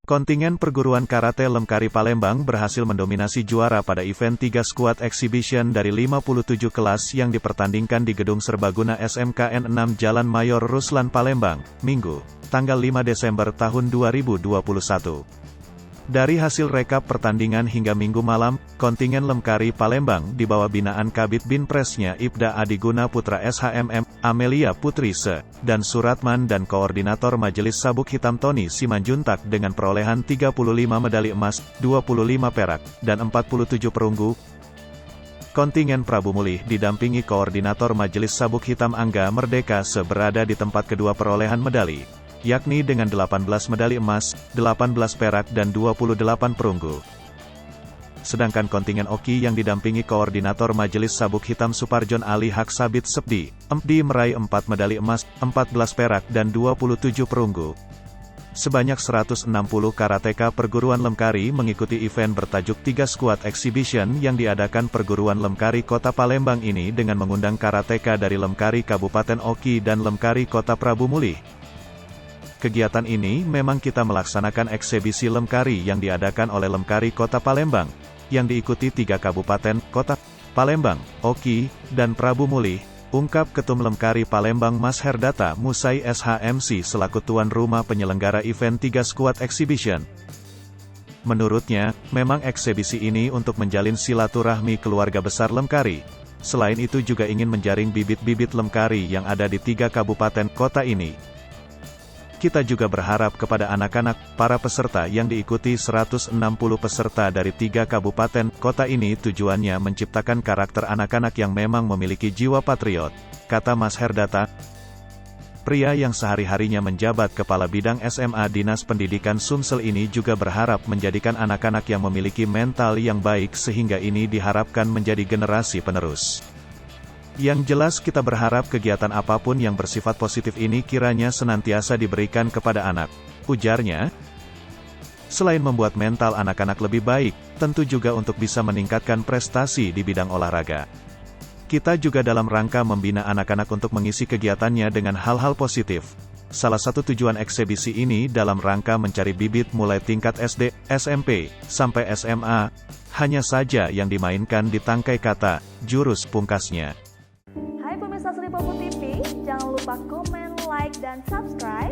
Kontingen perguruan karate Lemkari Palembang berhasil mendominasi juara pada event 3 squad exhibition dari 57 kelas yang dipertandingkan di Gedung Serbaguna SMKN 6 Jalan Mayor Ruslan Palembang, Minggu, tanggal 5 Desember tahun 2021. Dari hasil rekap pertandingan hingga Minggu malam, kontingen Lemkari Palembang di bawah binaan Kabid Binpresnya Ibda Adiguna Putra SHMM, Amelia Putri Se, dan Suratman dan Koordinator Majelis Sabuk Hitam Tony Simanjuntak dengan perolehan 35 medali emas, 25 perak, dan 47 perunggu. Kontingen Prabu Mulih didampingi Koordinator Majelis Sabuk Hitam Angga Merdeka Se berada di tempat kedua perolehan medali, yakni dengan 18 medali emas, 18 perak dan 28 perunggu. Sedangkan kontingen Oki yang didampingi Koordinator Majelis Sabuk Hitam Suparjon Ali Hak Sabit Sepdi, Empdi meraih 4 medali emas, 14 perak dan 27 perunggu. Sebanyak 160 karateka perguruan Lemkari mengikuti event bertajuk 3 Squad Exhibition yang diadakan perguruan Lemkari Kota Palembang ini dengan mengundang karateka dari Lemkari Kabupaten Oki dan Lemkari Kota Prabu Mulih. Kegiatan ini memang kita melaksanakan eksebisi Lemkari yang diadakan oleh Lemkari Kota Palembang, yang diikuti 3 kabupaten, Kota Palembang, Oki, dan Prabu Mulih, ungkap Ketum Lemkari Palembang Mas Herdata Musai SHMC selaku tuan rumah penyelenggara event 3 Squad Exhibition. Menurutnya, memang eksebisi ini untuk menjalin silaturahmi keluarga besar Lemkari. Selain itu juga ingin menjaring bibit-bibit Lemkari yang ada di 3 kabupaten, kota ini. Kita juga berharap kepada anak-anak, para peserta yang diikuti 160 peserta dari 3 kabupaten, kota ini tujuannya menciptakan karakter anak-anak yang memang memiliki jiwa patriot, kata Mas Herdata. Pria yang sehari-harinya menjabat Kepala Bidang SMA Dinas Pendidikan Sumsel ini juga berharap menjadikan anak-anak yang memiliki mental yang baik sehingga ini diharapkan menjadi generasi penerus. Yang jelas kita berharap kegiatan apapun yang bersifat positif ini kiranya senantiasa diberikan kepada anak, ujarnya. Selain membuat mental anak-anak lebih baik, tentu juga untuk bisa meningkatkan prestasi di bidang olahraga. Kita juga dalam rangka membina anak-anak untuk mengisi kegiatannya dengan hal-hal positif. Salah satu tujuan eksebisi ini dalam rangka mencari bibit mulai tingkat SD, SMP, sampai SMA, hanya saja yang dimainkan di tangkai kata, jurus pungkasnya. Hai pemirsa Sri Popo TV, jangan lupa komen, like, dan subscribe